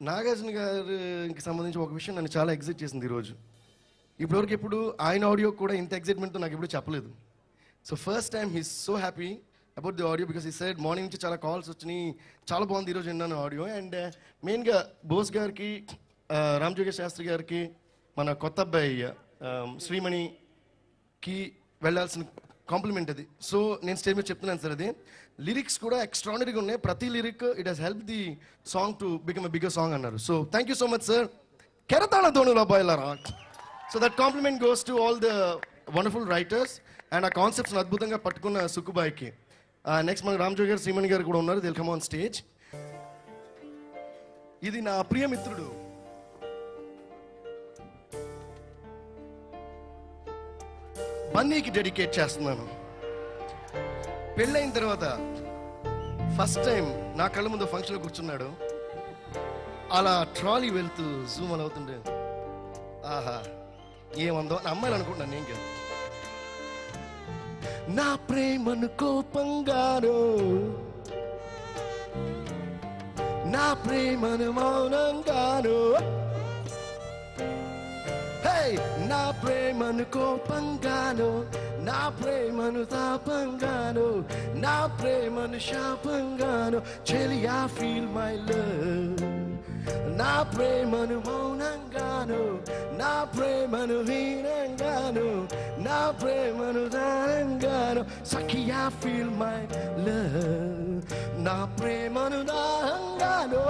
నాగార్జున గారికి సంబంధించి ఒక విషయం నన్ను చాలా ఎగ్జైట్ చేసింది ఈరోజు. ఇప్పటివరకు ఎప్పుడు ఆయన ఆడియో కూడా ఇంత ఎగ్జైట్మెంట్తో నాకు ఎప్పుడు చెప్పలేదు. So first time he's so happy about the audio because ఈ సైడ్ మార్నింగ్ నుంచి చాలా కాల్స్ వచ్చినాయి, చాలా బాగుంది ఈరోజు విన్నాను ఆడియో. అండ్ మెయిన్గా బోస్ గారికి, రామ్ జోగేష్ శాస్త్రి గారికి, మన కొత్త అబ్బాయి శ్రీమణికి వెళ్ళాల్సిన కాంప్లిమెంట్ అది. సో నేను స్టేజ్ మీద చెప్తున్నాను సార్, అది లిరిక్స్ కూడా ఎక్స్ట్రాడినరీగా ఉన్నాయి. ప్రతి lyric it has help the song to become a bigger song అన్నారు. So thank you so much sir. కెరతాళ ధోనుల బాయ్లారా. So that compliment goes to all the wonderful writers and ఆ కాన్సెప్ట్స్ని అద్భుతంగా పట్టుకున్న సుక్కుబాయికి. నెక్స్ట్ మన రామ్ జోగి గారు, శ్రీమణి గారు కూడా ఉన్నారు. Dil come on stage. ఇది నా ప్రియమిత్రుడు బన్నీకి డెడికేట్ చేస్తున్నాను. పెళ్ళైన తర్వాత ఫస్ట్ టైం నా కళ్ళ ముందు ఫంక్షన్లో కూర్చున్నాడు. అలా ట్రాలీ వెళ్తూ జూమ్ అని అవుతుండే, ఆహా ఏమందో నా అమ్మాయిలు అనుకుంటున్నాను. నేను కాదు, నా ప్రేమను కోపంగాను, నా ప్రేమను మౌనంగాను, నా ప్రేమను కోపంగాను, నా ప్రేమను తాపంగాను, నా ప్రేమను శాపంగాను, చెలియా ఫీల్ మై లవ్. నా ప్రేమను మౌనంగాను, నా ప్రేమను హీనంగాను, నా ప్రేమను దానంగాను, సఖియా ఫీల్ మై లవ్. నా ప్రేమను దాహంగాను,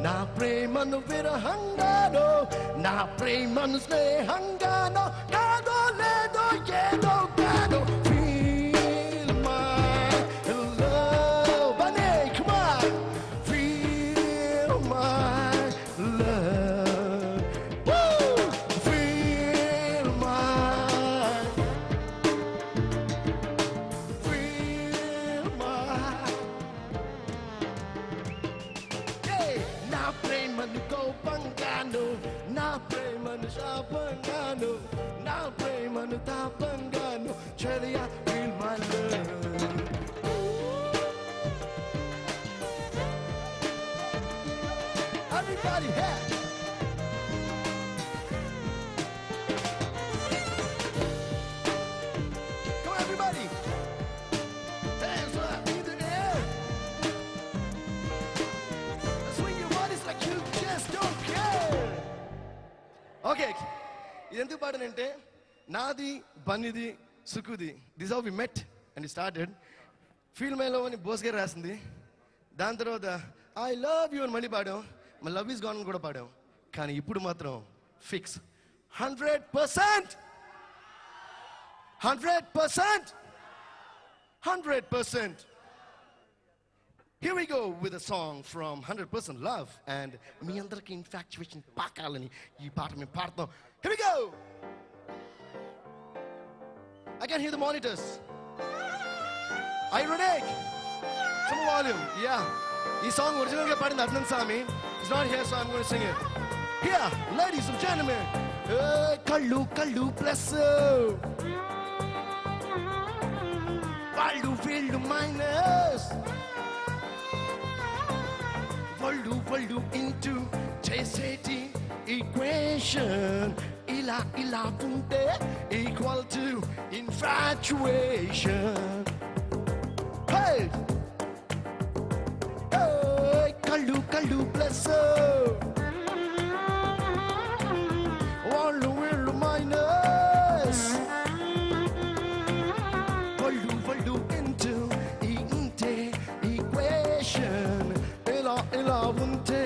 నా ప్రేమను విరహంగాను, నా ప్రేమను స్నేహంగాను, కాదో లేదో ఏదో కాదో. Feel my love. బనే come on. Feel my love. Woo! Feel my. Feel my. Hey, నా ప్రేమను కోపంగాను, నా ప్రేమను శాపంగాను, నా ప్రేమను తాపంగాను, చెలియా feel my love. Everybody hey. Come on everybody. Hands up in the air. Swing your bodies like you just don't care. Okay. ఇది ఎందుకు పాడనంటే నాది బన్నిది సుకుది, this how we met and started. Feel my love అని బోస్ గారు రాసింది. దాని తర్వాత ఐ లవ్ యూ అని మళ్ళీ పాడాం. మై లవ్ ఈస్ గాన్ అని కూడా పాడాం. కానీ ఇప్పుడు మాత్రం fix 100%. 100%. 100%. Here we go with a song from 100% Love and మీ అందరికి ఇన్ఫాక్చుయేషన్ పాకాలని ఈ పాట మేము పాడతాం. Here we go. I can hear the monitors. Are you ready? Some volume. Yeah. This song originally పాడింది అర్జున్ స్వామి. He's not here, so I'm going to sing it. Here, ladies and gentlemen. కళ్ళు కళ్ళు plus వాళ్ళు వీళ్ళు minus, వాళ్ళు వాళ్ళు into చేసేటి equation ఇలా ఇలా ఉంటే ఈక్వల్ టు ఇన్ఫాచ్యుయేషన్. కళ్ళు కళ్ళు ప్లస్ వాళ్ళు వీళ్ళు మైనస్, వాళ్ళు వాళ్ళు ఇంటూ ఇంటే ఈక్వేషన్ ఇలా ఇలా ఉంటే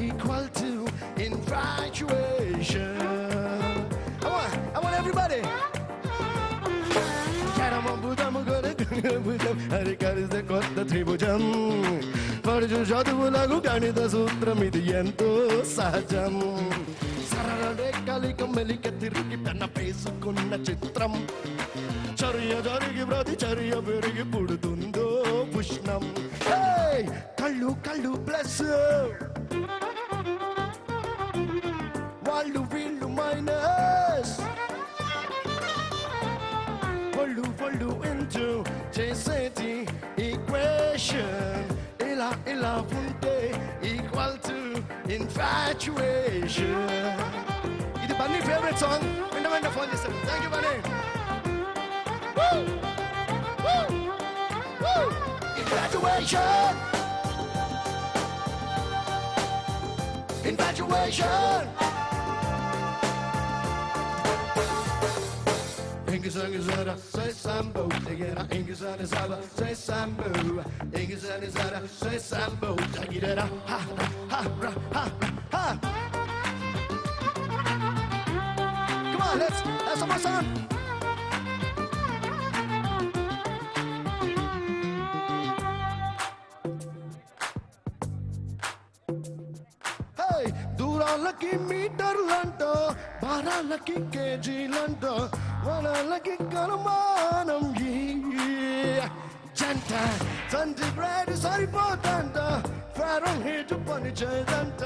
equal to infatuation. I want everybody. హరికరిస్తే కొత్త త్రిభుజం, పరుచు చదువులకు గణిత సూత్రం ఇది ఎంతో సహజం. సరళ రేఖలిక మెలిక తిరిగి పెన్న వేసుకున్న చిత్రం, చర్య జరిగి ప్రతి చర్య పెరిగి పుడుతుందో ఉష్ణం. కళ్ళు కళ్ళు ప్లస్ వాళ్ళు వీళ్ళు మైనస్, వాళ్ళు వాళ్ళు ఇంటూ చేసేటి ఈక్వేషన్ ఇలా ఇలా ఉంటే ఈక్వల్ టు infatuation. ఇది బన్నీ ఫేవరెట్ సాంగ్. వెంటనే ఫోన్ చేస్తాను. Thank you Bunny. Infatuation. Infatuation. Ingizana say sambo, digera ingizana saba say sambo, ingizana zara say sambo, digera ha ha ha ha ha. Come on, let's have some more fun. Hey, దూరాలకి మీటర్లంటో, భారాలకి కేజీలంటో, వనాలకి కనుమానం జంట centigrade సరిపోతంట, Fahrenheit పని చేయదంట,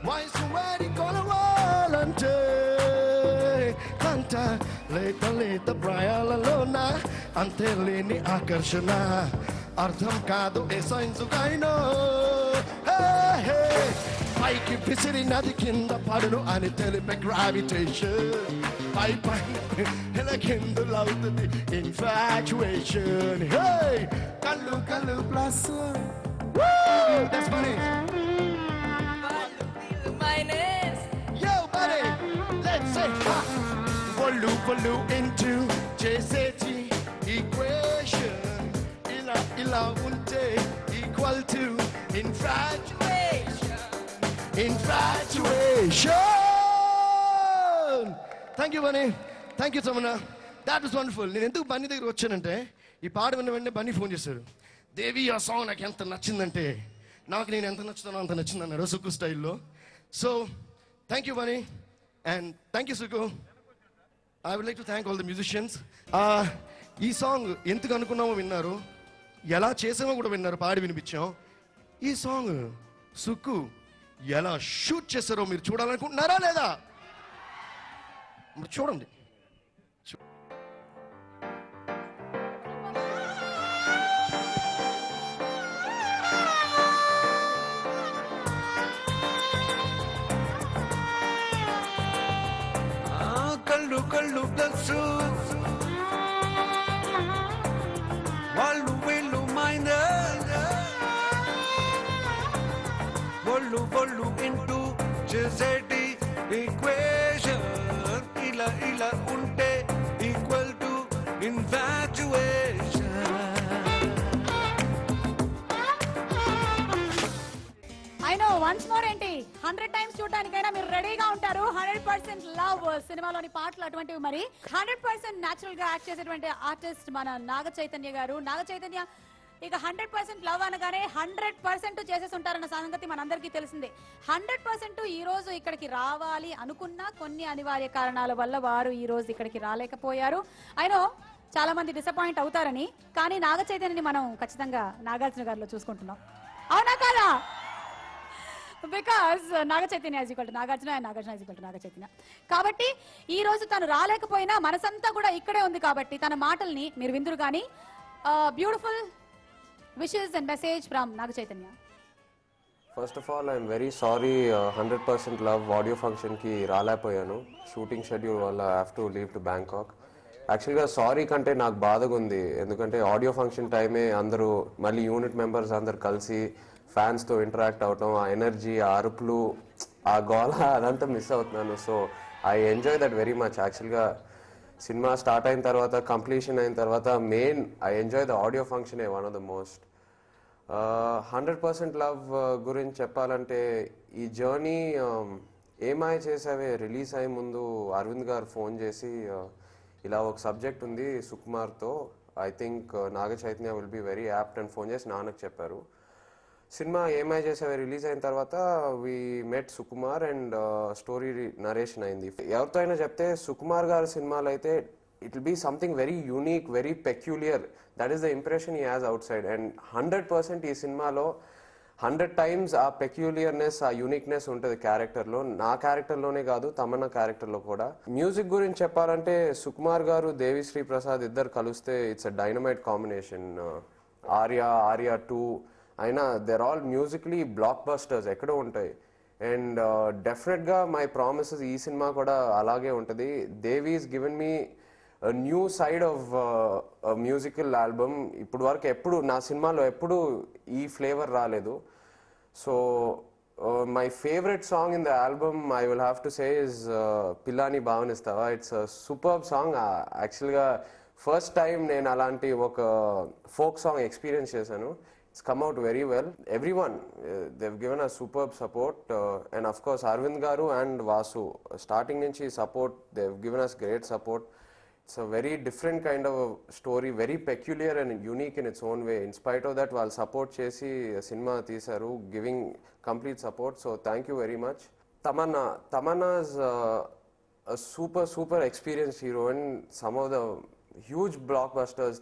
వయసు వేడి కొలవాలంటే కంట లేత లేత ప్రాయాలలోన అంతే లేని ఆకర్షణ, అర్థం కాదు ఏ సైన్సుకైనా. పైకి విసిరినది కింద పడును అని తెలిపే గ్రావిటేషన్, పై పైన కిందులవుతుంది ఇన్ఫాచ్యుయేషన్. కళ్ళు కళ్ళు plus that's funny. Yo buddy, let's say follow follow into చేసేటి equation, ఇలా ఉంటే equal to infatuation. Thank you Bunny, thank you Samana, that was wonderful. నేను ఎందుకు బన్నీ దగ్గర వచ్చానంటే, ఈ పాట విన్న వెంటనే బన్నీ ఫోన్ చేశారు. దేవి ఆ సాంగ్ నాకు ఎంత నచ్చిందంటే, నాకు నేను ఎంత నచ్చుతానో అంత నచ్చింది అన్నాడు సుక్కు స్టైల్లో. So thank you Bunny and thank you Sukku. I would like to thank all the musicians. ఈ సాంగ్ ఎందుకు అనుకున్నామో విన్నారు, ఎలా చేసామో కూడా విన్నారు, పాడి వినిపించాం. ఈ సాంగ్ సుక్కు ఎలా షూట్ చేశారో మీరు చూడాలనుకుంటున్నారా లేదా? చూడండి. కళ్ళు కళ్ళు ప్లస్ వాళ్ళు వీళ్ళు మైనస్, వాళ్ళు వాళ్ళు ఇంటూ చేసేటి ఈక్వేషన్, ఇలా ఇలా ఉంటే ఈక్వల్ టు ఇన్ఫాచ్యుయేషన్. అయినో వన్స్ మోర్ ఏంటి, 100 టైమ్స్ చూడడానికైనా మీరు రెడీగా ఉంటారు. 100% లవ్ సినిమాలోని పాటలు అటువంటివి. మరి 100% న్యాచురల్ గా యాక్ట్ చేసేటువంటి ఆర్టిస్ట్ మన నాగ చైతన్య గారు. నాగ చైతన్య ఇక 100% లవ్ అనగానే 100% చేసేసి ఉంటారన్న సంగతి మనందరికీ తెలిసిందే. 100% ఈ రోజు ఇక్కడికి రావాలి అనుకున్నా కొన్ని అనివార్య కారణాల వల్ల వారు ఈ రోజు ఇక్కడికి రాలేకపోయారు. అయినో చాలా మంది డిసప్పాయింట్ అవుతారని, కానీ నాగ చైతన్యని మనం ఖచ్చితంగా నాగార్జున గారిలో చూసుకుంటున్నాం. అవునా కాదా? Because Naga Chaitanya is equal to Nagarjuna and Nagarjuna is equal to Naga Chaitanya. కాబట్టి ఈ రోజు తను రాలేకపోయినా మనసంతా కూడా ఇక్కడే ఉంది కాబట్టి తన మాటల్ని మీరు విందురు. కానీ beautiful wishes and message from Naga Chaitanya. First of all I'm very sorry, 100% love audio ఫంక్షన్కి రాలేకపోయాను. షూటింగ్ షెడ్యూల్ వల్ల I have to leave to Bangkok. యాక్చువల్గా సారీ కంటే నాకు బాధగా ఉంది, ఎందుకంటే ఆడియో ఫంక్షన్ టైమే అందరూ మళ్ళీ యూనిట్ మెంబర్స్ అందరు కలిసి ఫ్యాన్స్తో ఇంటరాక్ట్ అవటం, ఆ ఎనర్జీ, ఆ అరుపులు, ఆ గోల అదంతా మిస్ అవుతున్నాను. So I enjoy that very much. యాక్చువల్గా సినిమా స్టార్ట్ అయిన తర్వాత, కంప్లీషన్ అయిన తర్వాత main I enjoy the audio function, one of the most. 100% love గురించి చెప్పాలంటే, ఈ జర్నీ ఏమాయ చేసావే రిలీజ్ అయ్యే ముందు అరవింద్ గారు ఫోన్ చేసి ఇలా ఒక సబ్జెక్ట్ ఉంది సుకుమార్తో, I think Naga Chaitanya will be very apt అని ఫోన్ చేసి నాన్నకు చెప్పారు. సినిమా ఏమై చేసావే రిలీజ్ అయిన తర్వాత we met Sukumar and story narration అయింది. ఎవరితో అయినా చెప్తే సుకుమార్ గారి సినిమాలు అయితే it will be something very unique, very peculiar. That is the impression he has outside. అండ్ 100% ఈ సినిమాలో 100 times ఆ పెక్యులియర్నెస్, ఆ యూనిక్నెస్ ఉంటుంది క్యారెక్టర్లో. నా క్యారెక్టర్లోనే కాదు, తమన్నా క్యారెక్టర్లో కూడా. మ్యూజిక్ గురించి చెప్పాలంటే సుకుమార్ గారు, దేవిశ్రీ ప్రసాద్ ఇద్దరు కలిస్తే it's a dynamite combination. Arya 2 అయినా there all musically black busters ఎక్కడో ఉంటాయి. అండ్ డెఫినెట్గా మై ప్రామిసెస్ ఈ సినిమా కూడా అలాగే ఉంటుంది. Devi is given me new side of musical album. ఇప్పుడు వరకు ఎప్పుడు నా సినిమాలో ఎప్పుడు ఈ ఫ్లేవర్ రాలేదు. So my favourite song in the album I will have to say is పిల్లాని భావనిస్తావా. It's a superb song. యాక్చువల్గా ఫస్ట్ టైం నేను అలాంటి ఒక ఫోక్ సాంగ్ ఎక్స్పీరియన్స్ చేశాను. It's come out very well. Everyone, they've given us superb support. And of course, Arvind Garu and Vasu, starting nunchi support, they've given us great support. It's a very different kind of a story, very peculiar and unique in its own way. In spite of that, while support chesi cinema teesaru, giving complete support. So thank you very much. Tamanna is a super experienced hero and some of the huge black busters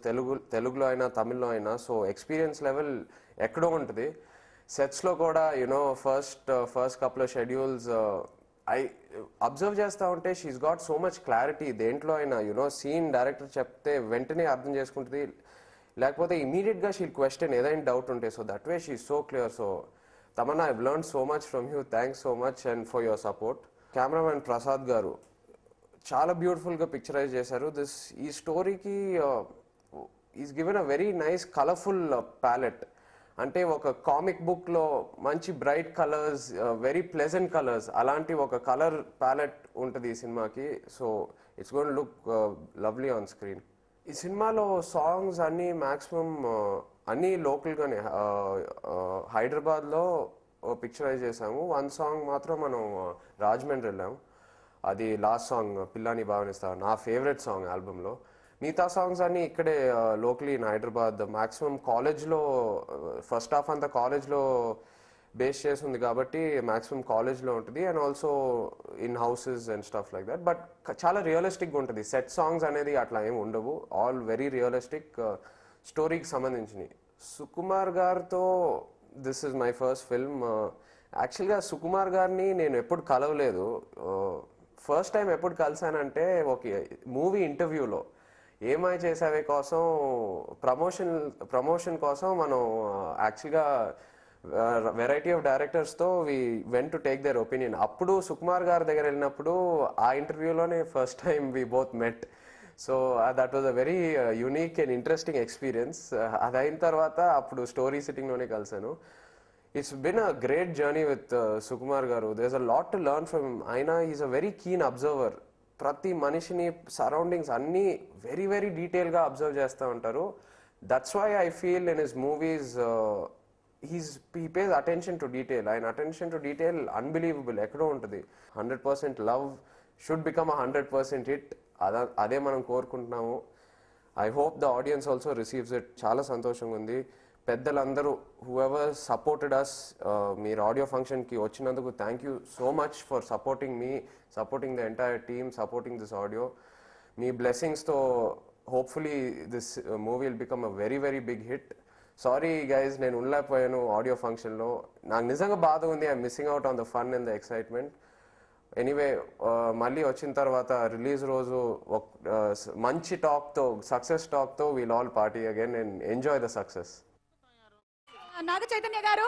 తెలుగులో అయినా తమిళ్లో అయినా. So experience level ఎక్కడో ఉంటుంది. సెట్స్లో కూడా you know first couple of schedules I observe చేస్తూ ఉంటే she's got so much clarity. దేంట్లో అయినా యునో సీన్ డైరెక్టర్ చెప్తే వెంటనే అర్థం చేసుకుంటుంది, లేకపోతే ఇమీడియట్గా షీల్ క్వశ్చన్ ఏదైనా డౌట్ ఉంటే. So that way she's so clear. So Tamannaah, I learn so much from you. Thanks so much and for your support. Cameraman Prasad గారు చాలా బ్యూటిఫుల్గా పిక్చరైజ్ చేశారు. ఈ స్టోరీకి is given a very nice colourful palette. అంటే ఒక కామిక్ బుక్లో మంచి bright colours, very pleasant colours, అలాంటి ఒక కలర్ ప్యాలెట్ ఉంటుంది ఈ సినిమాకి. So it's gonna look lovely on screen. ఈ సినిమాలో సాంగ్స్ అన్నీ మ్యాక్సిమం అన్నీ లోకల్గానే హైదరాబాద్లో పిక్చరైజ్ చేసాము. వన్ సాంగ్ మాత్రం మనం రాజమండ్రి వెళ్ళాము. అది లాస్ట్ సాంగ్ పిల్లాని భావనిస్తా, నా ఫేవరెట్ సాంగ్ ఆల్బంలో. మిగతా సాంగ్స్ అన్నీ ఇక్కడే లోకలీ ఇన్ హైదరాబాద్. మ్యాక్సిమం కాలేజ్లో ఫస్ట్ హాఫ్ అంతా కాలేజ్లో బేస్ చేసి ఉంది కాబట్టి మ్యాక్సిమం కాలేజ్లో ఉంటుంది. And also in houses and stuff like that. But చాలా రియలిస్టిక్గా ఉంటుంది. సెట్ సాంగ్స్ అనేది అట్లా ఏమి ఉండవు. ఆల్ వెరీ రియలిస్టిక్, స్టోరీకి సంబంధించినవి. సుకుమార్ గారితో this is my first film. యాక్చువల్గా సుకుమార్ గారిని నేను ఎప్పుడు కలవలేదు. ఫస్ట్ టైం ఎప్పుడు కలిసానంటే ఒక మూవీ ఇంటర్వ్యూలో ఏమై చేసావే కోసం ప్రమోషన్ కోసం మనం యాక్చువల్గా వెరైటీ ఆఫ్ డైరెక్టర్స్తో we went to take their opinion. అప్పుడు సుకుమార్ గారి దగ్గర వెళ్ళినప్పుడు ఆ ఇంటర్వ్యూలోనే first time we both met. So that was a very unique and interesting experience. అది అయిన తర్వాత అప్పుడు స్టోరీ సిట్టింగ్లోనే కలిసాను. It's been a great journey with Sukumar Garu. There's a lot to learn from him. Aina, he's a very keen observer. Prati manishini surroundings anni very detail ga observe chestha untaru. That's why I feel in his movies he pays attention to detail. And attention to detail unbelievable. Ekkado untadi. 100% love should become a 100% hit. Ade manam korukuntunnamo. I hope the audience also receives it. Chala santoshanga undi. పెద్దలందరూ whoever supported us, మీరు audio ఫంక్షన్కి వచ్చినందుకు thank you so much for supporting me, supporting the entire team, supporting this audio. మీ బ్లెస్సింగ్స్తో hopefully this movie will become a very big hit. Sorry guys, నేను ఉండలేకపోయాను audio ఫంక్షన్లో. నాకు నిజంగా బాధ ఉంది. I'm missing out on the fun and the excitement. Anyway, మళ్ళీ వచ్చిన తర్వాత రిలీజ్ రోజు మంచి టాక్తో, సక్సెస్ టాక్తో we'll all party again and enjoy the success. Naga Chaitanya garu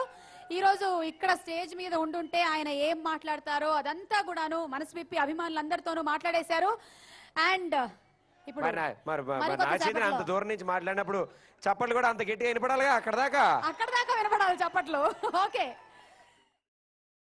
ఈ రోజు ఇక్కడ స్టేజ్ మీద ఉండుంటే ఆయన ఏం మాట్లాడతారో అదంతా కూడాను మనసు విప్పి అభిమానులందరితోనూ మాట్లాడేశారు. అండ్ ఇప్పుడు అంత దూరం నుంచి మాట్లాడినప్పుడు చప్పట్లు కూడా అంత గట్టిగా వినపడాలిగా, అక్కడ దాకా వినపడాలి చప్పట్లు. ఓకే.